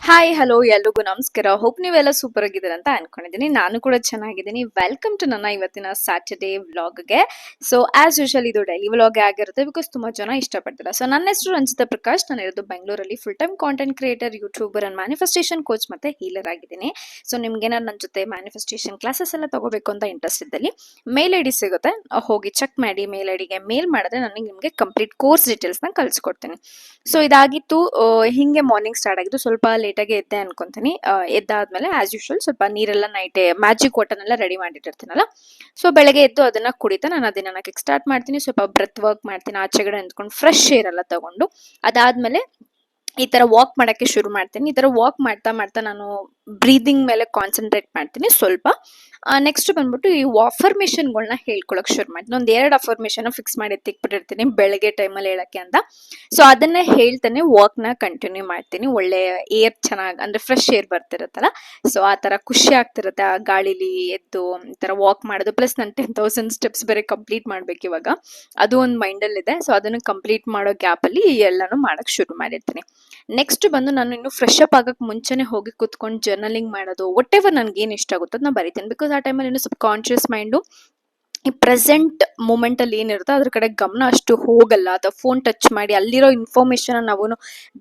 Hi hello ಎಲ್ರಿಗೂ ನಮಸ್ಕಾರ. Hope ನೀವೆಲ್ಲ ಸೂಪರ್ ಆಗಿದ್ದೀರ ಅಂತ ಅನ್ಕೊಂಡಿದ್ದೀನಿ. ನಾನು ಕೂಡ ಚೆನ್ನಾಗಿದ್ದೀನಿ. ವೆಲ್ಕಮ್ ಟು ನನ್ನ ಇವತ್ತಿನ ಸ್ಯಾಟರ್ಡೇ ವ್ಲಾಗ್ಗೆ. ಸೊ ಆಸ್ ಯೂಶಲ್ ಇದು ಡೈಲಿ ವ್ಲಾಗ್ ಆಗಿರುತ್ತೆ ಬಿಕಾಸ್ ತುಂಬಾ ಜನ ಇಷ್ಟಪಡ್ತಾರೆ. ಸೊ ನನ್ನ ಹೆಸರು ರಂಜಿತಾ ಪ್ರಕಾಶ್. ನಾನು ಇರೋದು ಬೆಂಗಳೂರಲ್ಲಿ full time content creator, YouTuber and manifestation coach ಮತ್ತೆ ಹೀಲರ್ ಆಗಿದ್ದೀನಿ. ಸೊ ನಿಮ್ಗೇನಾದ್ರು ನನ್ನ ಜೊತೆ ಮ್ಯಾನಿಫೆಸ್ಟೇಷನ್ ಕ್ಲಾಸಸ್ ಎಲ್ಲ ತಗೋಬೇಕು ಅಂತ ಇಂಟ್ರೆಸ್ಟ್ ಇದ್ದಲ್ಲಿ ಮೇಲ್ ಐ ಡಿ ಸಿಗುತ್ತೆ, ಹೋಗಿ ಚೆಕ್ ಮಾಡಿ. ಮೇಲ್ ಐ ಡಿಗೆ ಮೇಲ್ ಮಾಡಿದ್ರೆ ನನಗೆ ನಿಮಗೆ ಕಂಪ್ಲೀಟ್ ಕೋರ್ಸ್ ಡೀಟೇಲ್ಸ್ನ ಕಳಿಸ್ಕೊಡ್ತೀನಿ. ಸೊ ಇದಾಗಿತ್ತು. ಹಿಂಗೆ ಮಾರ್ನಿಂಗ್ ಸ್ಟಾರ್ಟ್ ಆಗಿದ್ದು, ಸ್ವಲ್ಪ ಲೇಟಾಗಿ ಎದ್ದೆ ಅನ್ಕೊಂತೀನಿ. ಎದ್ದಾದ್ಮೇಲೆ ಆಸ್ ಯೂಶುವಲ್ ಸ್ವಲ್ಪ ನೀರೆಲ್ಲ ನೈಟೇ ಮ್ಯಾಜಿಕ್ ವಾಟರ್ನೆಲ್ಲ ರೆಡಿ ಮಾಡಿಟ್ಟಿರ್ತೀನಲ್ಲ, ಸೊ ಬೆಳಗ್ಗೆ ಎದ್ದು ಅದನ್ನ ಕುಡಿತಾ ನಾನು ಅದನ್ನ ಕಿಕ್ ಸ್ಟಾರ್ಟ್ ಮಾಡ್ತೀನಿ. ಸ್ವಲ್ಪ ಬ್ರೆತ್ ವರ್ಕ್ ಮಾಡ್ತೀನಿ, ಆಚೆಗಡೆ ನಿಂತ್ಕೊಂಡು ಫ್ರೆಶ್ ಏರ್ ಎಲ್ಲ ತಗೊಂಡು. ಅದಾದ್ಮೇಲೆ ಈ ತರ ವಾಕ್ ಮಾಡಕ್ಕೆ ಶುರು ಮಾಡ್ತೀನಿ. ಈ ತರ ವಾಕ್ ಮಾಡ್ತಾ ಮಾಡ್ತಾ ನಾನು ಬ್ರೀದಿಂಗ್ ಮೇಲೆ ಕಾನ್ಸಂಟ್ರೇಟ್ ಮಾಡ್ತೀನಿ ಸ್ವಲ್ಪ. ನೆಕ್ಸ್ಟ್ ಬಂದ್ಬಿಟ್ಟು ಈ ಅಫರ್ಮೇಷನ್ಗಳನ್ನ ಹೇಳ್ಕೊಳಕ್ ಶುರು ಮಾಡ್ತೀನಿ. ಒಂದ್ 2 ಅಫರ್ಮೇಷನ್ ಫಿಕ್ಸ್ ಮಾಡಿ ಎತ್ತಿಕ್ಬಿಟ್ಟಿರ್ತೀನಿ ಬೆಳಗ್ಗೆ ಟೈಮಲ್ಲಿ ಹೇಳಕ್ಕೆ ಅಂತ. ಸೊ ಅದನ್ನೇ ಹೇಳ್ತಾನೆ ವಾಕ್ ನ ಕಂಟಿನ್ಯೂ ಮಾಡ್ತೀನಿ. ಒಳ್ಳೆ ಏರ್ ಚೆನ್ನಾಗಿ ಅಂದ್ರೆ ಫ್ರೆಶ್ ಏರ್ ಬರ್ತಿರತ್ತಲ್ಲ, ಸೊ ಆ ತರ ಖುಷಿ ಆಗ್ತಿರತ್ತೆ ಆ ಗಾಳಿಲಿ ಎದ್ದು ಈ ತರ ವಾಕ್ ಮಾಡೋದು. ಪ್ಲಸ್ ನಾನು 10,000 ಸ್ಟೆಪ್ಸ್ ಬೇರೆ ಕಂಪ್ಲೀಟ್ ಮಾಡ್ಬೇಕು ಇವಾಗ, ಅದು ಒಂದು ಮೈಂಡಲ್ಲಿ ಇದೆ. ಸೊ ಅದನ್ನು ಕಂಪ್ಲೀಟ್ ಮಾಡೋ ಗ್ಯಾಪ್ ಅಲ್ಲಿ ಎಲ್ಲಾನು ಮಾಡಕ್ ಶುರು ಮಾಡಿರ್ತೀನಿ. ನೆಕ್ಸ್ಟ್ ಬಂದು ನಾನು ಇನ್ನು ಫ್ರೆಶ್ ಅಪ್ ಆಗಕ್ಕೆ ಮುಂಚೆನೆ ಹೋಗಿ ಕುತ್ಕೊಂಡು ಜರ್ನಲಿಂಗ್ ಮಾಡೋದು, ವಾಟ್ ಎವರ್ ನನ್ಗೆ ಏನು ಇಷ್ಟ ಆಗುತ್ತೋ ಅದನ್ನ ಬರಿತೀನಿ. ಬಿಕಾಸ್ ಆ ಟೈಮಲ್ಲಿ ಇನ್ನು ಸಬ್ ಕಾನ್ಶಿಯಸ್ ಮೈಂಡು ಈ ಪ್ರೆಸೆಂಟ್ ಮೂಮೆಂಟ್ ಅಲ್ಲಿ ಏನಿರುತ್ತೋ ಅದ್ರ ಕಡೆ ಗಮನ ಅಷ್ಟು ಹೋಗಲ್ಲ. ಅಥವಾ ಫೋನ್ ಟಚ್ ಮಾಡಿ ಅಲ್ಲಿರೋ ಇನ್ಫಾರ್ಮೇಶನ್ ನಾವು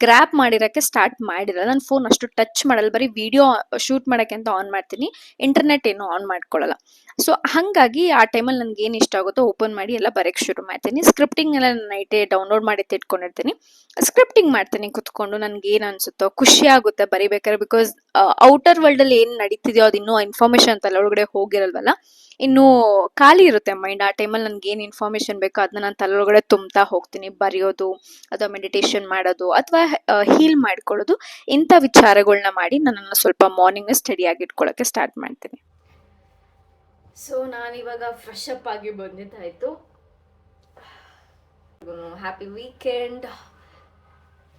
ಗ್ರ್ಯಾಪ್ ಮಾಡಿರಕ್ಕೆ ಸ್ಟಾರ್ಟ್ ಮಾಡಿರಲ್ಲ. ನಾನು ಫೋನ್ ಅಷ್ಟು ಟಚ್ ಮಾಡಲ್ಲ, ಬರೀ ವಿಡಿಯೋ ಶೂಟ್ ಮಾಡಕ್ಕೆ ಅಂತ ಆನ್ ಮಾಡ್ತೀನಿ, ಇಂಟರ್ನೆಟ್ ಏನು ಆನ್ ಮಾಡ್ಕೊಳ್ಳಲ್ಲ. ಸೊ ಹಾಗಾಗಿ ಆ ಟೈಮಲ್ಲಿ ನನ್ಗೆ ಏನು ಇಷ್ಟ ಆಗುತ್ತೋ ಓಪನ್ ಮಾಡಿ ಎಲ್ಲ ಬರೆಯಕ್ಕೆ ಶುರು ಮಾಡ್ತೀನಿ. ಸ್ಕ್ರಿಪ್ಟಿಂಗ್ ಎಲ್ಲ ನೈಟೇ ಡೌನ್ಲೋಡ್ ಮಾಡಿ ಇಟ್ಕೊಂಡಿರ್ತೀನಿ. ಸ್ಕ್ರಿಪ್ಟಿಂಗ್ ಮಾಡ್ತೀನಿ ಕುತ್ಕೊಂಡು. ನನ್ಗೆ ಏನು ಅನ್ಸುತ್ತೋ ಖುಷಿ ಆಗುತ್ತೆ ಬರಿಬೇಕಾದ್ರೆ. ಬಿಕಾಸ್ ಔಟರ್ ವರ್ಲ್ಡ್ ಅಲ್ಲಿ ಏನು ನಡೀತಿದೆಯೋ ಅದು ಇನ್ನೂ ಇನ್ಫಾರ್ಮೇಶನ್ ತಲೆ ಒಳಗಡೆ ಹೋಗಿರಲ್ವಲ್ಲ, ಇನ್ನು ಖಾಲಿ ಇರುತ್ತೆ ಮೈಂಡ್. ಆ ಟೈಮಲ್ಲಿ ನನ್ಗೆ ಏನು ಇನ್ಫಾರ್ಮೇಶನ್ ಬೇಕೋ ಅದನ್ನ ನಾನು ತಲೆಯೊಳಗಡೆ ತುಂಬ್ತಾ ಹೋಗ್ತೀನಿ. ಬರೆಯೋದು ಅಥವಾ ಮೆಡಿಟೇಷನ್ ಮಾಡೋದು ಅಥವಾ ಹೀಲ್ ಮಾಡ್ಕೊಳ್ಳೋದು, ಇಂಥ ವಿಚಾರಗಳನ್ನ ಮಾಡಿ ನನ್ನನ್ನು ಸ್ವಲ್ಪ ಮಾರ್ನಿಂಗ್ ಸ್ಟಡಿ ಆಗಿ ಇಟ್ಕೊಳ್ಳೋಕೆ ಸ್ಟಾರ್ಟ್ ಮಾಡ್ತೀನಿ. ಸೊ ನಾನಿವಾಗ ಫ್ರೆಶ್ ಅಪ್ ಆಗಿ ಬಂದಿದ್ದಾಯ್ತು. Happy weekend.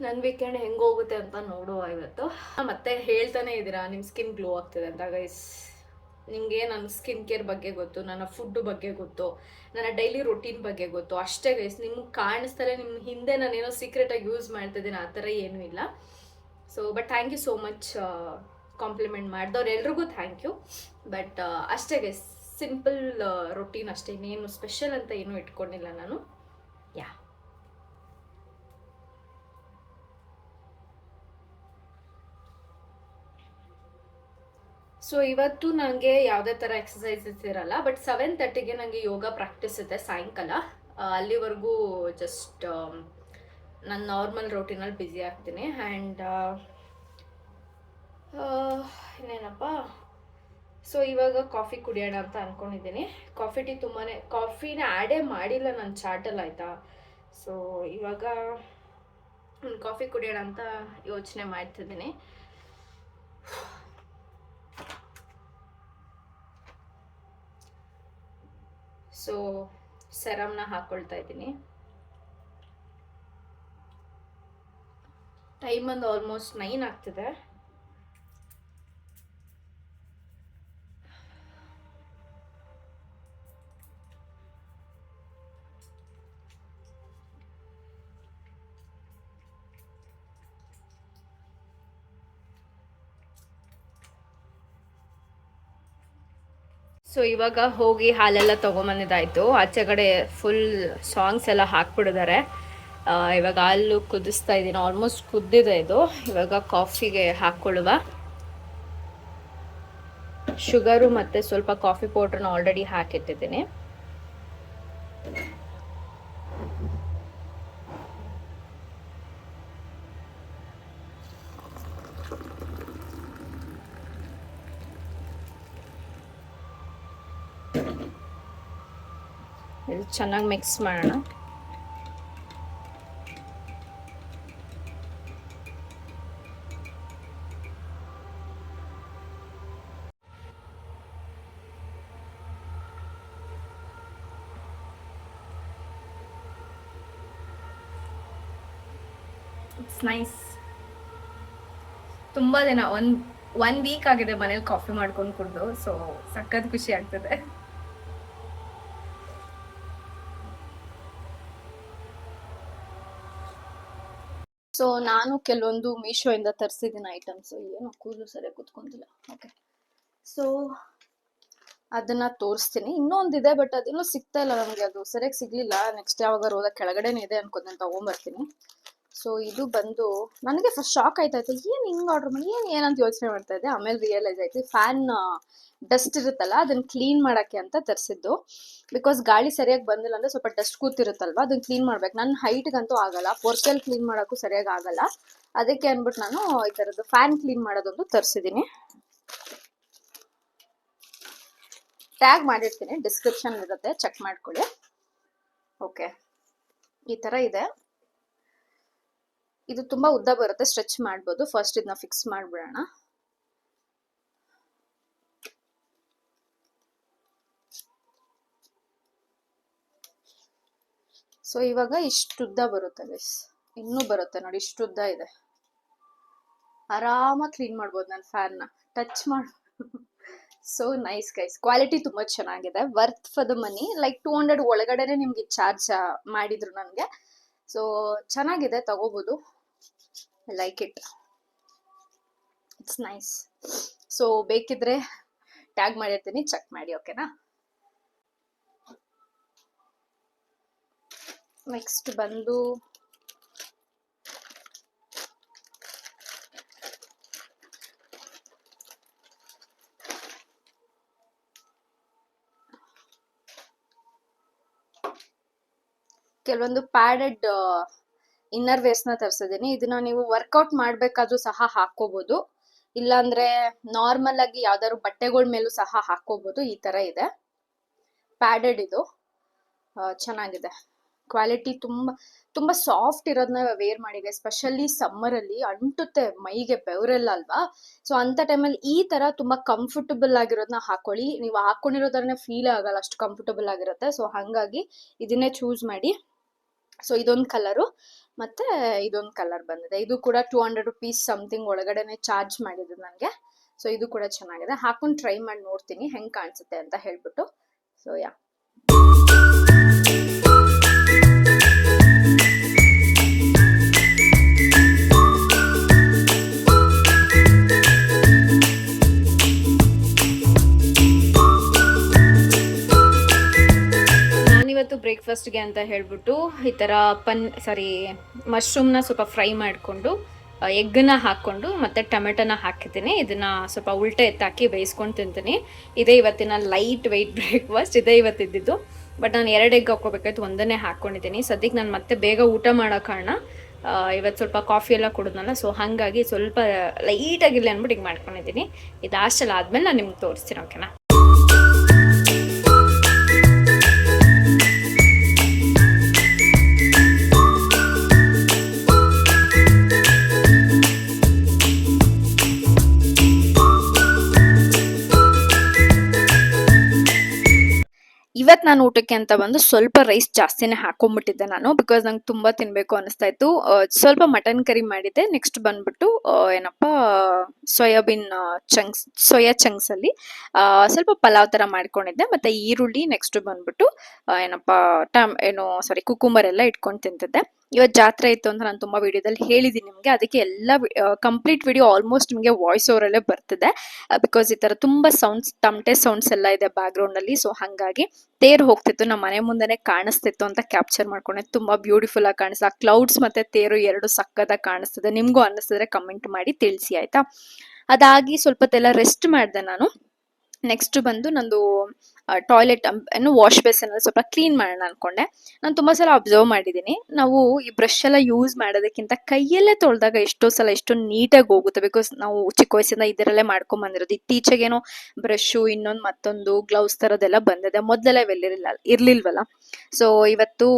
ನನ್ನ ವೀಕೆಂಡ್ ಹೆಂಗೆ ಹೋಗುತ್ತೆ ಅಂತ ನೋಡುವ ಇವತ್ತು. ಮತ್ತೆ ಹೇಳ್ತಾನೆ ಇದ್ದೀರಾ ನಿಮ್ಮ ಸ್ಕಿನ್ ಗ್ಲೋ ಆಗ್ತಿದೆ ಅಂತ. ಗೈಸ್, ನಿಮಗೆ ನನ್ನ ಸ್ಕಿನ್ ಕೇರ್ ಬಗ್ಗೆ ಗೊತ್ತು, ನನ್ನ ಫುಡ್ ಬಗ್ಗೆ ಗೊತ್ತು, ನನ್ನ ಡೈಲಿ ರೊಟೀನ್ ಬಗ್ಗೆ ಗೊತ್ತು ಅಷ್ಟೇ ಗೈಸ್. ನಿಮ್ಗೆ ಕಾಣಿಸ್ತಾರೆ ನಿಮ್ಮ ಹಿಂದೆ ನಾನೇನೋ ಸೀಕ್ರೆಟಾಗಿ ಯೂಸ್ ಮಾಡ್ತಿದ್ದೀನಿ, ಆ ಥರ ಏನೂ ಇಲ್ಲ. So but thank you so much compliment ಮಾಡಿದವ್ರು ಎಲ್ರಿಗೂ ಥ್ಯಾಂಕ್ ಯು. ಬಟ್ ಅಷ್ಟೇ ಗೈಸ್, ಸಿಂಪಲ್ ರೊಟೀನ್ ಅಷ್ಟೇ, ಇನ್ನೇನು ಸ್ಪೆಷಲ್ ಅಂತ ಏನೂ ಇಟ್ಕೊಂಡಿಲ್ಲ ನಾನು. ಯಾ ಸೊ ಇವತ್ತು ನನಗೆ ಯಾವುದೇ ಥರ ಎಕ್ಸಸೈಸಸ್ ಇರಲ್ಲ. ಬಟ್ 7:30ಗೆ ನನಗೆ ಯೋಗ ಪ್ರಾಕ್ಟೀಸ್ ಇದೆ ಸಾಯಂಕಾಲ. ಅಲ್ಲಿವರೆಗೂ ಜಸ್ಟ್ ನಾನು ನಾರ್ಮಲ್ ರೋಟೀನಲ್ಲಿ ಬ್ಯುಸಿ ಆಗ್ತೀನಿ. ಆ್ಯಂಡ್ ಇನ್ನೇನಪ್ಪ, ಸೊ ಇವಾಗ ಕಾಫಿ ಕುಡಿಯೋಣ ಅಂತ ಅಂದ್ಕೊಂಡಿದ್ದೀನಿ. ಕಾಫಿ ಟೀ ಕಾಫಿನ ಆ್ಯಡೇ ಮಾಡಿಲ್ಲ ನನ್ನ ಚಾಟಲ್ಲಿ, ಆಯಿತಾ. ಸೊ ಇವಾಗ ಕಾಫಿ ಕುಡಿಯೋಣ ಅಂತ ಯೋಚನೆ ಮಾಡ್ತಿದ್ದೀನಿ. ಸೊ ಸೆರಮ್ನ ಹಾಕ್ಕೊಳ್ತಾ ಇದ್ದೀನಿ. ಟೈಮ್ ಒಂದು ಆಲ್ಮೋಸ್ಟ್ 9 ಆಗ್ತಿದೆ. ಸೊ ಇವಾಗ ಹೋಗಿ ಹಾಲೆಲ್ಲ ತೊಗೊಂಬಂದಿದ್ದಾಯಿತು. ಆಚೆ ಕಡೆ ಫುಲ್ ಸಾಂಗ್ಸ್ ಎಲ್ಲ ಹಾಕ್ಬಿಡಿದ್ದಾರೆ. ಇವಾಗ ಹಾಲು ಕುದಿಸ್ತಾ ಇದ್ದೀನಿ, ಆಲ್ಮೋಸ್ಟ್ ಕುದ್ದಿದೆ ಇದು. ಇವಾಗ ಕಾಫಿಗೆ ಹಾಕ್ಕೊಳ್ಳುವ. ಶುಗರು ಮತ್ತು ಸ್ವಲ್ಪ ಕಾಫಿ ಪೌಡ್ರನ್ನ ಆಲ್ರೆಡಿ ಹಾಕಿಟ್ಟಿದ್ದೀನಿ. ಇದು ಚೆನ್ನಾಗಿ ಮಿಕ್ಸ್ ಮಾಡೋಣ. It's nice. ತುಂಬ ದಿನ ಒನ್ ವೀಕ್ ಆಗಿದೆ ಮನೇಲಿ ಕಾಫಿ ಮಾಡ್ಕೊಂಡು ಕುಡಿದು. ಸೊ ಸಖತ್ ಖುಷಿ ಆಗ್ತದೆ. ಸೊ ನಾನು ಕೆಲವೊಂದು ಮೀಶೋ ಇಂದ ತರಿಸಿದ್ದೀನಿ ಐಟಮ್ಸ್. ಏನೋ ಕೂದಲು ಸರಿಯಾಗಿ ಕುತ್ಕೊಂತಿಲ್ಲ. ಓಕೆ, ಸೊ ಅದನ್ನ ತೋರಿಸ್ತೀನಿ. ಇನ್ನೊಂದಿದೆ ಬಟ್ ಅದಿನ್ನೂ ಸಿಗ್ತಾ ಇಲ್ಲ ನಮಗೆ, ಅದು ಸರಿಯಾಗಿ ಸಿಗ್ಲಿಲ್ಲ. ನೆಕ್ಸ್ಟ್ ಯಾವಾಗ ಹೋದಾಗ ಕೆಳಗಡೆನೇ ಇದೆ ಅನ್ಕೋತೀನಿ, ತಗೊಂಬರ್ತೀನಿ. ಸೊ ಇದು ಬಂದು ನನಗೆ ಫಸ್ಟ್ ಶಾಕ್ ಆಯ್ತಾಯ್ತು, ಏನು ಹಿಂಗೆ ಆರ್ಡರ್ ಮಾಡಿ ಏನಂತ ಯೋಚನೆ ಮಾಡ್ತಾ ಇದ್ದೆ. ಆಮೇಲೆ ರಿಯಲೈಸ್ ಆಯ್ತು, ಫ್ಯಾನ್ ಡಸ್ಟ್ ಇರುತ್ತಲ್ಲ ಅದನ್ನ ಕ್ಲೀನ್ ಮಾಡಕ್ಕೆ ಅಂತ ತರಿಸಿದ್ದು. ಬಿಕಾಸ್ ಗಾಳಿ ಸರಿಯಾಗಿ ಬಂದಿಲ್ಲ ಅಂದ್ರೆ ಸ್ವಲ್ಪ ಡಸ್ಟ್ ಕೂತಿರುತ್ತಲ್ವಾ, ಅದನ್ನ ಕ್ಲೀನ್ ಮಾಡ್ಬೇಕು. ನನ್ನ ಹೈಟ್ಗಂತೂ ಆಗಲ್ಲ, ಪೊರ್ಕೆಲ್ ಕ್ಲೀನ್ ಮಾಡೋಕ್ಕೂ ಸರಿಯಾಗಿ ಆಗಲ್ಲ. ಅದಕ್ಕೆ ಅಂದ್ಬಿಟ್ಟು ನಾನು ಈ ಥರದ್ದು ಫ್ಯಾನ್ ಕ್ಲೀನ್ ಮಾಡೋದೊಂದು ತರಿಸಿದ್ದೀನಿ. ಟ್ಯಾಗ್ ಮಾಡಿರ್ತೀನಿ, ಡಿಸ್ಕ್ರಿಪ್ಷನ್ ಇರುತ್ತೆ, ಚೆಕ್ ಮಾಡ್ಕೊಳ್ಳಿ. ಓಕೆ, ಈ ಥರ ಇದೆ. ಇದು ತುಂಬಾ ಉದ್ದ ಬರುತ್ತೆ, ಸ್ಟ್ರೆಚ್ ಮಾಡ್ಬೋದು. ಫಸ್ಟ್ ಇದನ್ನ ಫಿಕ್ಸ್ ಮಾಡ್ಬಿಡೋಣ. ಸೊ ಇವಾಗ ಇಷ್ಟು ಉದ್ದ ಬರುತ್ತೆ ಗೈಸ್, ಇನ್ನೂ ಬರುತ್ತೆ ನೋಡಿ, ಇಷ್ಟು ಉದ್ದ ಇದೆ. ಆರಾಮಾಗಿ ಕ್ಲೀನ್ ಮಾಡ್ಬೋದು ನನ್ನ ಫ್ಯಾನ್ನ, ಟಚ್ ಮಾಡ್ಬೋದು. ಸೊ ನೈಸ್ ಗೈಸ್, ಕ್ವಾಲಿಟಿ ತುಂಬಾ ಚೆನ್ನಾಗಿದೆ, worth for the money. Like 200 ಒಳಗಡೆನೆ ನಿಮ್ಗೆ ಚಾರ್ಜ್ ಮಾಡಿದ್ರು ನನಗೆ. ಸೊ ಚೆನ್ನಾಗಿದೆ, ತಗೋಬಹುದು. I like it, it's nice. So ಬೇಕಿದ್ರೆ ಟ್ಯಾಗ್ ಮಾಡಿರ್ತೀನಿ, ಚೆಕ್ ಮಾಡಿ. ಓಕೆನಾ? ನೆಕ್ಸ್ಟ್ ಬಂದು ಕೆಲವೊಂದು ಪ್ಯಾಡೆಡ್ ಇನ್ನರ್ ವೇರ್ಸ್ ನ ತರಿಸಿದ್ದೀನಿ. ಇದನ್ನ ನೀವು ವರ್ಕೌಟ್ ಮಾಡ್ಬೇಕಾದ್ರೂ ಸಹ ಹಾಕೋಬಹುದು, ಇಲ್ಲಾಂದ್ರೆ ನಾರ್ಮಲ್ ಆಗಿ ಯಾವ್ದಾದ್ರು ಬಟ್ಟೆಗಳ ಮೇಲೂ ಸಹ ಹಾಕೋಬಹುದು. ಈ ತರ ಇದೆ, ಪ್ಯಾಡೆಡ್ ಇದು. ಚೆನ್ನಾಗಿದೆ, ಕ್ವಾಲಿಟಿ ತುಂಬಾ ತುಂಬಾ ಸಾಫ್ಟ್ ಇರೋದನ್ನ ವೇರ್ ಮಾಡಿದೆ. ಎಸ್ಪೆಷಲಿ ಸಮ್ಮರ್ ಅಲ್ಲಿ ಅಂಟುತ್ತೆ ಮೈಗೆ, ಬೆವರೆಲ್ಲ ಅಲ್ವಾ. ಸೊ ಅಂತ ಟೈಮಲ್ಲಿ ಈ ತರ ತುಂಬಾ ಕಂಫರ್ಟಬಲ್ ಆಗಿರೋದನ್ನ ಹಾಕೊಳ್ಳಿ. ನೀವು ಹಾಕೊಂಡಿರೋದನ್ನ ಫೀಲ್ ಆಗಲ್ಲ, ಅಷ್ಟು ಕಂಫರ್ಟಬಲ್ ಆಗಿರುತ್ತೆ. ಸೊ ಹಂಗಾಗಿ ಇದನ್ನೇ ಚೂಸ್ ಮಾಡಿ. ಸೊ ಇದೊಂದು ಕಲರು, ಮತ್ತೆ ಇದೊಂದು ಕಲರ್ ಬಂದಿದೆ. ಇದು ಕೂಡ 200 ರುಪೀಸ್ ಸಮಥಿಂಗ್ ಒಳಗಡೆನೆ ಚಾರ್ಜ್ ಮಾಡಿದ್ರು ನನಗೆ. ಸೊ ಇದು ಕೂಡ ಚೆನ್ನಾಗಿದೆ, ಹಾಕೊಂಡು ಟ್ರೈ ಮಾಡಿ ನೋಡ್ತೀನಿ ಹೆಂಗ್ ಕಾಣಿಸುತ್ತೆ ಅಂತ ಹೇಳ್ಬಿಟ್ಟು. ಸೊ ಯಾ, ಬ್ರೇಕ್ಫಾಸ್ಟ್ಗೆ ಅಂತ ಹೇಳ್ಬಿಟ್ಟು ಈ ಥರ ಮಶ್ರೂಮ್ನ ಸ್ವಲ್ಪ ಫ್ರೈ ಮಾಡಿಕೊಂಡು, ಎಗ್ಗನ್ನ ಹಾಕ್ಕೊಂಡು ಮತ್ತೆ ಟೊಮೆಟೊನ ಹಾಕಿದ್ದೀನಿ. ಇದನ್ನ ಸ್ವಲ್ಪ ಉಲ್ಟೆ ಎತ್ತಾಕಿ ಬೇಯಿಸ್ಕೊಂಡು ತಿಂತೀನಿ. ಇದೇ ಇವತ್ತಿನ ಲೈಟ್ ವೆಯ್ಟ್ ಬ್ರೇಕ್ಫಾಸ್ಟ್, ಇದೇ ಇವತ್ತಿದ್ದು. ಬಟ್ ನಾನು 2 ಎಗ್ ಹಾಕ್ಕೋಬೇಕಾಯ್ತು, ಒಂದನ್ನೇ ಹಾಕ್ಕೊಂಡಿದ್ದೀನಿ. ಸದ್ಯಕ್ಕೆ ನಾನು ಮತ್ತೆ ಬೇಗ ಊಟ ಮಾಡೋ ಕಾರಣ ಇವತ್ತು ಸ್ವಲ್ಪ ಕಾಫಿ ಎಲ್ಲ ಕುಡಿದ್ನಲ್ಲ, ಸೊ ಹಾಗಾಗಿ ಸ್ವಲ್ಪ ಲೈಟಾಗಿಲ್ಲ ಅಂದ್ಬಿಟ್ಟು ಈಗ ಮಾಡ್ಕೊಂಡಿದ್ದೀನಿ. ಇದು ಹಾಸ್ಟೆಲ್ ಆದಮೇಲೆ ನಾನು ನಿಮ್ಗೆ ತೋರಿಸ್ತೀನಿ. ಓಕೆನಾ? ಇವತ್ತು ನಾನು ಊಟಕ್ಕೆ ಅಂತ ಬಂದು ಸ್ವಲ್ಪ ರೈಸ್ ಜಾಸ್ತಿನೇ ಹಾಕೊಂಡ್ಬಿಟ್ಟಿದ್ದೆ ನಾನು, ಬಿಕಾಸ್ ನಂಗೆ ತುಂಬ ತಿನ್ನಬೇಕು ಅನಿಸ್ತಾ ಇತ್ತು. ಸ್ವಲ್ಪ ಮಟನ್ ಕರಿ ಮಾಡಿದ್ದೆ. ನೆಕ್ಸ್ಟ್ ಬಂದ್ಬಿಟ್ಟು ಸೋಯಾ ಚಂಕ್ಸಲ್ಲಿ ಸ್ವಲ್ಪ ಪಲಾವ್ ಥರ ಮಾಡ್ಕೊಂಡಿದ್ದೆ. ಮತ್ತು ಈರುಳ್ಳಿ, ನೆಕ್ಸ್ಟ್ ಬಂದ್ಬಿಟ್ಟು ಕುಕುಂಬರ್ ಎಲ್ಲ ಇಟ್ಕೊಂಡು ತಿಂತಿದ್ದೆ. ಇವತ್ತು ಜಾತ್ರೆ ಇತ್ತು ಅಂತ ನಾನು ತುಂಬ ವಿಡಿಯೋದಲ್ಲಿ ಹೇಳಿದ್ದೀನಿ ನಿಮಗೆ. ಅದಕ್ಕೆ ಎಲ್ಲ ಕಂಪ್ಲೀಟ್ ವಿಡಿಯೋ ಆಲ್ಮೋಸ್ಟ್ ನಿಮಗೆ ವಾಯ್ಸ್ ಓವರಲ್ಲೇ ಬರ್ತಿದೆ, ಬಿಕಾಸ್ ಈ ಥರ ತುಂಬ ಸೌಂಡ್ಸ್, ತಮಟೆ ಸೌಂಡ್ಸ್ ಎಲ್ಲ ಇದೆ ಬ್ಯಾಕ್ಗ್ರೌಂಡಲ್ಲಿ. ಸೊ ಹಾಗಾಗಿ ತೇರು ಹೋಗ್ತಿತ್ತು, ನಮ್ಮ ಮನೆ ಮುಂದೆನೆ ಕಾಣಿಸ್ತಿತ್ತು ಅಂತ ಕ್ಯಾಪ್ಚರ್ ಮಾಡ್ಕೊಂಡೆ. ತುಂಬಾ ಬ್ಯೂಟಿಫುಲ್ ಆಗಿ ಕಾಣಿಸ್ತು. ಆ ಕ್ಲೌಡ್ಸ್ ಮತ್ತೆ ತೇರು ಎರಡು ಸಕ್ಕತ್ತಾಗಿ ಕಾಣಿಸ್ತದೆ. ನಿಮ್ಗೂ ಅನ್ನಿಸಿದ್ರೆ ಕಮೆಂಟ್ ಮಾಡಿ ತಿಳಿಸಿ, ಆಯ್ತಾ? ಅದಾಗಿ ಸ್ವಲ್ಪ ಹೊತ್ತೆಲ್ಲ ರೆಸ್ಟ್ ಮಾಡಿದೆ ನಾನು. ನೆಕ್ಸ್ಟ್ ಬಂದು ನಂದು ಟಾಯ್ಲೆಟ್ ವಾಶ್ ಬೇಸನ್ ಸ್ವಲ್ಪ ಕ್ಲೀನ್ ಮಾಡೋಣ ಅನ್ಕೊಂಡೆ. ನಾನು ತುಂಬಾ ಸಲ ಅಬ್ಸರ್ವ್ ಮಾಡಿದ್ದೀನಿ, ನಾವು ಈ ಬ್ರಷ್ ಎಲ್ಲ ಯೂಸ್ ಮಾಡೋದಕ್ಕಿಂತ ಕೈಯಲ್ಲೇ ತೊಳೆದಾಗ ಎಷ್ಟೋ ಸಲ ಎಷ್ಟು ನೀಟಾಗಿ ಹೋಗುತ್ತೆ. ಬಿಕಾಸ್ ನಾವು ಚಿಕ್ಕ ವಯಸ್ಸಿಂದ ಇದರಲ್ಲೇ ಮಾಡ್ಕೊಂಡ್ ಬಂದಿರೋದು. ಇತ್ತೀಚೆಗೇನೋ ಬ್ರಷು, ಇನ್ನೊಂದು ಮತ್ತೊಂದು ಗ್ಲೌಸ್ ತರದೆಲ್ಲ ಬಂದಿದೆ, ಮೊದಲೆಲ್ಲ ಇರ್ಲಿಲ್ವಲ್ಲ. ಸೊ ಇವತ್ತು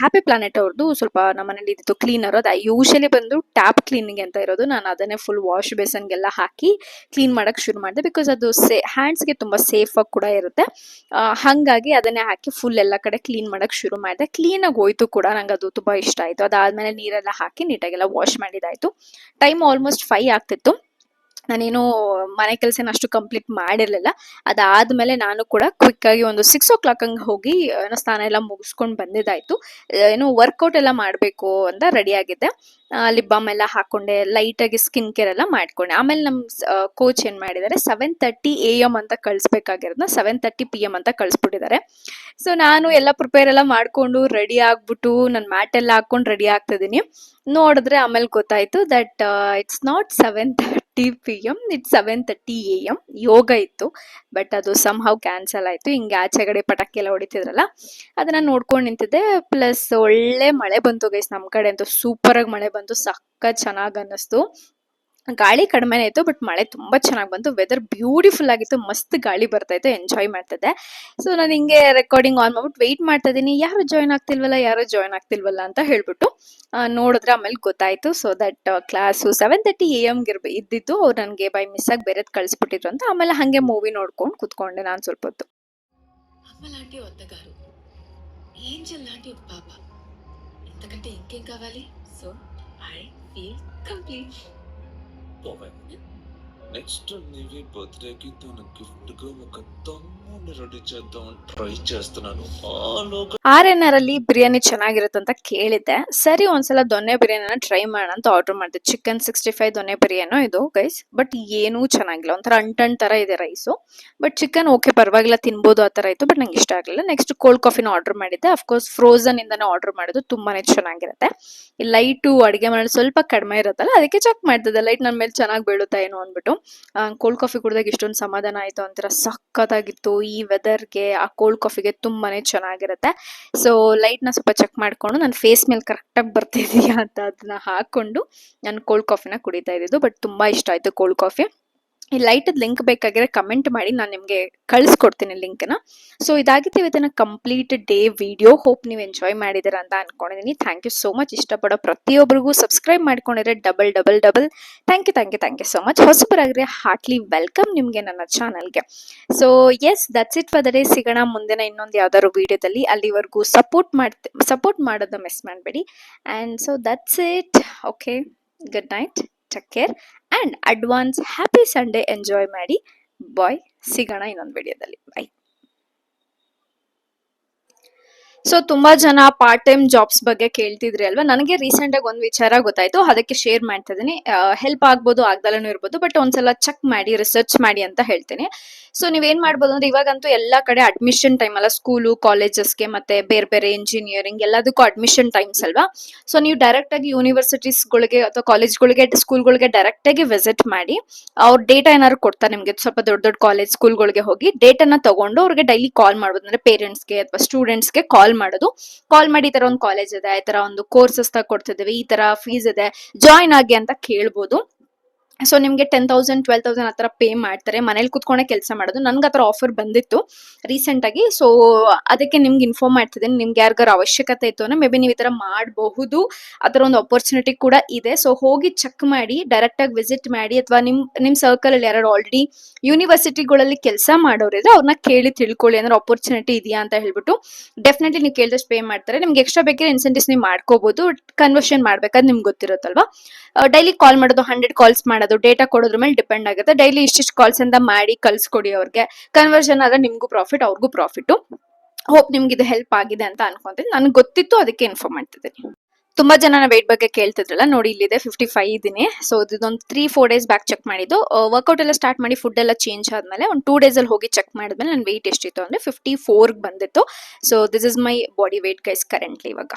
ಹ್ಯಾಪಿ ಪ್ಲಾನೆಟ್ ಅವ್ರದ್ದು ಸ್ವಲ್ಪ ನಮ್ಮನೇಲಿ ಇದ್ದಿತ್ತು ಕ್ಲೀನರ್. ಅದು ಯೂಶಲಿ ಬಂದು ಟ್ಯಾಪ್ ಕ್ಲೀನಿಂಗ್ ಅಂತ ಇರೋದು. ನಾನು ಅದನ್ನೇ ಫುಲ್ ವಾಶ್ ಬೇಸನ್ಗೆಲ್ಲ ಹಾಕಿ ಕ್ಲೀನ್ ಮಾಡಕ್ ಶುರು ಮಾಡಿದೆ. ಬಿಕಾಸ್ ಅದು ಹ್ಯಾಂಡ್ಸ್ಗೆ ತುಂಬಾ ಸೇಫ್ ಆಗಿ ಕೂಡ ಇರುತ್ತೆ. ಹಂಗಾಗಿ ಅದನ್ನೇ ಹಾಕಿ ಫುಲ್ ಎಲ್ಲ ಕಡೆ ಕ್ಲೀನ್ ಮಾಡಕ್ ಶುರು ಮಾಡಿದೆ. ಕ್ಲೀನ್ ಆಗಿ ಹೋಯ್ತು ಕೂಡ, ನಂಗೆ ಅದು ತುಂಬಾ ಇಷ್ಟ ಆಯ್ತು. ಅದಾದ್ಮೇಲೆ ನೀರೆಲ್ಲ ಹಾಕಿ ನೀಟಾಗೆಲ್ಲ ವಾಶ್ ಮಾಡಿದಾಯ್ತು. ಟೈಮ್ ಆಲ್ಮೋಸ್ಟ್ 5 ಆಗ್ತಿತ್ತು. ನಾನೇನು ಮನೆ ಕೆಲಸನ ಅಷ್ಟು ಕಂಪ್ಲೀಟ್ ಮಾಡಿರಲಿಲ್ಲ. ಅದಾದಮೇಲೆ ನಾನು ಕೂಡ ಕ್ವಿಕ್ಕಾಗಿ ಒಂದು 6:00 ಹಂಗೆ ಹೋಗಿ ಸ್ನಾನ ಎಲ್ಲ ಮುಗಿಸ್ಕೊಂಡು ಬಂದಿದ್ದಾಯಿತು. ಏನು ವರ್ಕೌಟ್ ಎಲ್ಲ ಮಾಡಬೇಕು ಅಂತ ರೆಡಿಯಾಗಿದ್ದೆ. ಲಿಪ್ ಬಾಮ್ ಎಲ್ಲ ಹಾಕ್ಕೊಂಡೆ, ಲೈಟಾಗಿ ಸ್ಕಿನ್ ಕೇರ್ ಎಲ್ಲ ಮಾಡಿಕೊಂಡೆ. ಆಮೇಲೆ ನಮ್ಮ ಕೋಚ್ ಏನು ಮಾಡಿದ್ದಾರೆ, 7:30 AM ಅಂತ ಕಳಿಸ್ಬೇಕಾಗಿರೋದನ್ನ 7:30 PM ಅಂತ ಕಳಿಸ್ಬಿಟ್ಟಿದ್ದಾರೆ. ಸೊ ನಾನು ಎಲ್ಲ ಪ್ರಿಪೇರ್ ಎಲ್ಲ ಮಾಡಿಕೊಂಡು ರೆಡಿ ಆಗಿಬಿಟ್ಟು ನನ್ನ ಮ್ಯಾಟ್ ಎಲ್ಲ ಹಾಕ್ಕೊಂಡು ರೆಡಿ ಆಗ್ತಿದ್ದೀನಿ. ನೋಡಿದ್ರೆ ಆಮೇಲೆ ಗೊತ್ತಾಯಿತು that it's not 7:30 PM, it's 7:30 AM. ಯೋಗ ಇತ್ತು, ಬಟ್ ಅದು ಸಮ್ಹೌ ಕ್ಯಾನ್ಸಲ್ ಆಯಿತು. ಹಿಂಗೆ ಆಚೆಗಡೆ ಪಟಾಕಿ ಎಲ್ಲ ಹೊಡಿತಿದ್ರಲ್ಲ, ಅದನ್ನು ನೋಡ್ಕೊಂಡು ನಿಂತಿದ್ದೆ. ಪ್ಲಸ್ ಒಳ್ಳೆ ಮಳೆ ಬಂತು ಗೈಸ್, ನಮ್ಮ ಕಡೆ ಅಂತೂ ಸೂಪರಾಗಿ ಮಳೆ ಬಂತು, ಸಖತ್ ಚೆನ್ನಾಗಿ ಅನ್ನಿಸ್ತು. ಗಾಳಿ ಕಡಿಮೆನೇ ಇತ್ತು, ಬಟ್ ಮಳೆ ತುಂಬ ಚೆನ್ನಾಗಿ ಬಂತು. ವೆದರ್ ಬ್ಯೂಟಿಫುಲ್ ಆಗಿತ್ತು, ಮಸ್ತ್ ಗಾಳಿ ಬರ್ತಾ ಇತ್ತು, ಎಂಜಾಯ್ ಮಾಡ್ತಿದ್ದೆ. ಸೊ ನಾನು ಹಿಂಗೆ ರೆಕಾರ್ಡಿಂಗ್ ಆನ್ ಮಾಡ್ಬಿಟ್ಟು ವೆಯ್ಟ್ ಮಾಡ್ತಾ ಇದ್ದೀನಿ, ಯಾರು ಜಾಯ್ನ್ ಆಗ್ತಿಲ್ವಲ್ಲ ಅಂತ ಹೇಳ್ಬಿಟ್ಟು ನೋಡಿದ್ರೆ ಆಮೇಲೆ ಗೊತ್ತಾಯಿತು. ಸೊ ದಟ್ ಕ್ಲಾಸು 7:30 AM ಇದ್ದಿದ್ದು, ಅವ್ರು ನನಗೆ ಬೈ ಮಿಸ್ಸಾಗಿ ಬೇರೆದು ಕಳಿಸ್ಬಿಟ್ಟಿದ್ರು ಅಂತ. ಆಮೇಲೆ ಹಾಗೆ ಮೂವಿ ನೋಡ್ಕೊಂಡು ಕೂತ್ಕೊಂಡೆ ನಾನು ಸ್ವಲ್ಪ ಹೊತ್ತು. అమ్మ లాంటి వద్దగారు, ఏంజల్ లాంటి ఒక పాప, ఇంతకంటే ఇంకేం కావాలి? So I feel complete. Next నీవి బర్త్డేకి తన గిఫ్ట్ గా ఒక తమ్ముని రెడీ చేద్దాం ట్రై చేస్తున్నాను. RNR ಅಲ್ಲಿ ಬಿರಿಯಾನಿ ಚೆನ್ನಾಗಿರುತ್ತೆ ಅಂತ ಕೇಳಿದ್ದೆ. ಸರಿ ಒಂದ್ಸಲ ದೊನ್ನೆ ಬಿರಿಯಾನಿನ ಟ್ರೈ ಮಾಡೋಣ ಅಂತ ಆರ್ಡರ್ ಮಾಡಿದೆ. ಚಿಕನ್ 65 ದೊನ್ನೆ ಬಿರಿಯಾನೋ ಇದು ಗೈಸ್, ಬಟ್ ಏನೂ ಚೆನ್ನಾಗಿಲ್ಲ, ಒಂಥರ ಅಂಟನ್ ತರ ಇದೆ ರೈಸು. ಬಟ್ ಚಿಕನ್ ಓಕೆ ಪರವಾಗಿಲ್ಲ, ತಿನ್ಬೋದು ಆ ಥರ ಇತ್ತು, ಬಟ್ ನಂಗೆ ಇಷ್ಟ ಆಗಲಿಲ್ಲ. ನೆಕ್ಸ್ಟ್ ಕೋಲ್ಡ್ ಕಾಫಿನ ಆರ್ಡರ್ ಮಾಡಿದ್ದೆ. ಅಫ್ಕೋರ್ಸ್ ಫ್ರೋಝನ್ ಇಂದಾನೆ ಆರ್ಡರ್ ಮಾಡೋದು, ತುಂಬಾನೇ ಚೆನ್ನಾಗಿರುತ್ತೆ. ಈ ಲೈಟು ಅಡುಗೆ ಮಾಡೋದು ಸ್ವಲ್ಪ ಕಡಿಮೆ ಇರುತ್ತಲ್ಲ, ಅದಕ್ಕೆ ಚೆಕ್ ಮಾಡ್ತಿದ್ದೆ ಲೈಟ್ ನನ್ನ ಮೇಲೆ ಚೆನ್ನಾಗಿ ಬೀಳುತ್ತಾ ಏನೋ ಅಂದ್ಬಿಟ್ಟು. ಕೋಲ್ಡ್ ಕಾಫಿ ಕುಡಿದಾಗ ಇಷ್ಟೊಂದು ಸಮಾಧಾನ ಆಯಿತು, ಒಂಥರ ಸಖತ್ತಾಗಿತ್ತು. ಈ ವೆದರ್ಗೆ ಆ ಕೋಲ್ಡ್ ಕಾಫಿಗೆ ತುಂಬಾನೇ ಚೆನ್ನಾಗಿರುತ್ತೆ. ಸೊ ಲೈಟ್ನ ಸ್ವಲ್ಪ ಚೆಕ್ ಮಾಡಿಕೊಂಡು ನನ್ನ ಫೇಸ್ ಮೇಲೆ ಕರೆಕ್ಟಾಗಿ ಬರ್ತಿದೆಯಾ ಅಂತ ಅದನ್ನ ಹಾಕ್ಕೊಂಡು ನಾನು ಕೋಲ್ಡ್ ಕಾಫಿನ ಕುಡಿತಾ ಇದ್ದಿದ್ದು. ಬಟ್ ತುಂಬ ಇಷ್ಟ ಆಯಿತು ಕೋಲ್ಡ್ ಕಾಫಿ. ಈ ಲೈಟದ ಲಿಂಕ್ ಬೇಕಾಗಿದ್ರೆ ಕಮೆಂಟ್ ಮಾಡಿ, ನಾನು ನಿಮಗೆ ಕಳಿಸ್ಕೊಡ್ತೀನಿ ಲಿಂಕ್ನ. ಸೊ ಇದಾಗಿತ್ತು ಇವತ್ತಿನ ಕಂಪ್ಲೀಟ್ ಡೇ ವಿಡಿಯೋ. ಹೋಪ್ ನೀವು ಎಂಜಾಯ್ ಮಾಡಿದ್ದೀರಾ ಅಂತ ಅನ್ಕೊಂಡಿದ್ದೀನಿ. Thank you so much. ಇಷ್ಟಪಡೋ ಪ್ರತಿಯೊಬ್ಬರಿಗೂ ಸಬ್ಸ್ಕ್ರೈಬ್ ಮಾಡ್ಕೊಂಡಿದ್ರೆ double thank you so much. ಹೊಸಬರಾಗಿದ್ರೆ ಹಾರ್ಟ್ಲಿ ವೆಲ್ಕಮ್ ನಿಮಗೆ ನನ್ನ ಚಾನಲ್ಗೆ. So yes, that's it for the day. ಸಿಗೋಣ ಮುಂದಿನ ಇನ್ನೊಂದು ಯಾವ್ದಾದ್ರು ವಿಡಿಯೋದಲ್ಲಿ. ಅಲ್ಲಿವರೆಗೂ ಸಪೋರ್ಟ್ ಮಾಡೋದನ್ನ ಮಿಸ್ ಮಾಡಬೇಡಿ. And so that's it. Okay, good night, take care and advance happy Sunday. Enjoy ಮಾಡಿ. ಬಾಯ್, ಸಿಗೋಣ ಇನ್ನೊಂದು ವಿಡಿಯೋದಲ್ಲಿ. ಬಾಯ್. ಸೊ ತುಂಬಾ ಜನ ಪಾರ್ಟ್ ಟೈಮ್ ಜಾಬ್ಸ್ ಬಗ್ಗೆ ಕೇಳ್ತಿದ್ರಿ ಅಲ್ವಾ. ನನಗೆ ರೀಸೆಂಟ್ ಆಗಿ ಒಂದು ವಿಚಾರ ಗೊತ್ತಾಯ್ತು, ಅದಕ್ಕೆ ಶೇರ್ ಮಾಡ್ತಾ ಇದೀನಿ. ಹೆಲ್ಪ್ ಆಗ್ಬೋದು, ಆಗ್ದಲೂ ಇರ್ಬೋದು, ಬಟ್ ಒಂದ್ಸಲ ಚೆಕ್ ಮಾಡಿ, ರಿಸರ್ಚ್ ಮಾಡಿ ಅಂತ ಹೇಳ್ತೀನಿ. ಸೊ ನೀವೇನ್ ಮಾಡ್ಬೋದು ಅಂದ್ರೆ, ಇವಾಗಂತೂ ಎಲ್ಲಾ ಕಡೆ ಅಡ್ಮಿಷನ್ ಟೈಮ್ ಅಲ್ಲ, ಸ್ಕೂಲು ಕಾಲೇಜಸ್ಗೆ ಮತ್ತೆ ಬೇರೆ ಬೇರೆ ಇಂಜಿನಿಯರಿಂಗ್ ಎಲ್ಲದಕ್ಕೂ ಅಡ್ಮಿಷನ್ ಟೈಮ್ಸ್ ಅಲ್ವಾ. ಸೊ ನೀವು ಡೈರೆಕ್ಟ್ ಆಗಿ ಯೂನಿವರ್ಸಿಟೀಸ್ಗಳಿಗೆ ಅಥವಾ ಕಾಲೇಜ್ಗಳಿಗೆ, ಸ್ಕೂಲ್ಗಳಿಗೆ ಡೈರೆಕ್ಟ್ ಆಗಿ ವಿಸಿಟ್ ಮಾಡಿ, ಅವ್ರ ಡೇಟಾ ಏನಾದ್ರು ಕೊಡ್ತಾರೆ ನಿಮ್ಗೆ. ಸ್ವಲ್ಪ ದೊಡ್ಡ ದೊಡ್ಡ ಕಾಲೇಜ್ ಸ್ಕೂಲ್ಗಳಿಗೆ ಹೋಗಿ ಡೇಟಾನ ತಗೊಂಡು ಅವ್ರಿಗೆ ಡೈಲಿ ಕಾಲ್ ಮಾಡ್ಬೋದು. ಅಂದ್ರೆ ಪೇರೆಂಟ್ಸ್ಗೆ ಅಥವಾ ಸ್ಟೂಡೆಂಟ್ಸ್ಗೆ ಕಾಲ್ ಮಾಡೋದು. ಕಾಲ್ ಮಾಡಿ ಈ ತರ ಒಂದು ಕಾಲೇಜ್ ಇದೆ, ಈ ತರ ಒಂದು ಕೋರ್ಸಸ್ ಕೊಡ್ತಿದ್ದೀವಿ, ಈ ತರ ಫೀಸ್ ಇದೆ, ಜಾಯ್ನ್ ಆಗಿ ಅಂತ ಕೇಳ್ಬೋದು. ಸೊ ನಿಮಗೆ 10,000 12,000 ಆ ಥರ ಪೇ ಮಾಡ್ತಾರೆ, ಮನೇಲಿ ಕುತ್ಕೊಂಡೆ ಕೆಲಸ ಮಾಡೋದು. ನನ್ಗೆ ಆ ಥರ ಆಫರ್ ಬಂದಿತ್ತು ರೀಸೆಂಟಾಗಿ. ಸೊ ಅದಕ್ಕೆ ನಿಮ್ಗೆ ಇನ್ಫಾರ್ಮ್ ಮಾಡ್ತಿದ್ದೀನಿ. ನಿಮ್ಗೆ ಯಾರಿಗಾರು ಅವಶ್ಯಕತೆ ಇತ್ತು ಅಂದ್ರೆ ಮೇ ಬಿ ನೀವು ಈ ಥರ ಮಾಡಬಹುದು, ಆ ಥರ ಒಂದು ಅಪರ್ಚುನಿಟಿ ಕೂಡ ಇದೆ. ಸೊ ಹೋಗಿ ಚೆಕ್ ಮಾಡಿ, ಡೈರೆಕ್ಟಾಗಿ ವಿಸಿಟ್ ಮಾಡಿ, ಅಥವಾ ನಿಮ್ಮ ಸರ್ಕಲಲ್ಲಿ ಯಾರು ಆಲ್ರೆಡಿ ಯೂನಿವರ್ಸಿಟಿಗಳಲ್ಲಿ ಕೆಲಸ ಮಾಡೋರಿದ್ರೆ ಅವ್ರನ್ನ ಕೇಳಿ ತಿಳ್ಕೊಳ್ಳಿ, ಅಂದ್ರೆ ಅಪರ್ಚುನಿಟಿ ಇದೆಯಾ ಅಂತ ಹೇಳ್ಬಿಟ್ಟು. ಡೆಫಿನೆಟ್ಲಿ ನೀವು ಕೇಳಿದಷ್ಟು ಪೇ ಮಾಡ್ತಾರೆ. ನಿಮ್ಗೆ ಎಕ್ಸ್ಟ್ರಾ ಬೇಕಿದ್ರೆ ಇನ್ಸೆಂಟಿವ್ಸ್ ನೀವು ಮಾಡ್ಕೋಬಹುದು, ಕನ್ವರ್ಷನ್ ಮಾಡ್ಬೇಕಾದ್ರೆ ನಿಮ್ಗೆ ಗೊತ್ತಿರುತ್ತಲ್ವಾ. ಡೈಲಿ ಕಾಲ್ ಮಾಡೋದು, 100 ಕಾಲ್ಸ್ ಮಾಡೋದು, ಡೇಟಾ ಕೊಡೋದ್ರ ಮೇಲೆ ಡಿಪೆಂಡ್ ಆಗುತ್ತೆ. ಡೈಲಿ ಇಷ್ಟಿಷ್ಟು ಕಾಲ್ಸ್ ಅಂತ ಮಾಡಿ ಕಳ್ಸ್ಕೊಡಿ ಅವ್ರಿಗೆ. ಕನ್ವರ್ಷನ್ ಆದ್ರೆ ನಿಮ್ಗೂ ಪ್ರಾಫಿಟ್, ಅವ್ರಿಗೂ ಪ್ರಾಫಿಟ್. ಹೋಪ್ ನಿಮ್ಗೆ ಇದು ಹೆಲ್ಪ್ ಆಗಿದೆ ಅಂತ ಅನ್ಕೊಂತೀನಿ. ನನಗೆ ಗೊತ್ತಿತ್ತು, ಅದಕ್ಕೆ ಇನ್ಫಾರ್ಮ್ ಮಾಡ್ತಿದ್ದೀನಿ. ತುಂಬಾ ಜನ ವೇಟ್ ಬಗ್ಗೆ ಕೇಳ್ತಿದ್ರಲ್ಲ, ನೋಡಿ ಇಲ್ಲಿದೆ 55 ಇದ್ದೀನಿ. ಸೊ ಇದೊಂದು 3-4 ಡೇಸ್ ಬ್ಯಾಕ್ ಚೆಕ್ ಮಾಡಿದ್ದು. ವರ್ಕೌಟ್ ಎಲ್ಲ ಸ್ಟಾರ್ಟ್ ಮಾಡಿ ಫುಡ್ ಎಲ್ಲ ಚೇಂಜ್ ಆದ್ಮೇಲೆ ಒಂದು 2 ಡೇಸ್ ಅಲ್ಲಿ ಹೋಗಿ ಚೆಕ್ ಮಾಡಿದ್ಮೇಲೆ ನನ್ನ ವೆಯ್ಟ್ ಎಷ್ಟಿತ್ತು ಅಂದ್ರೆ 54 ಬಂದಿತ್ತು. So this is my body weight guys currently ಇವಾಗ.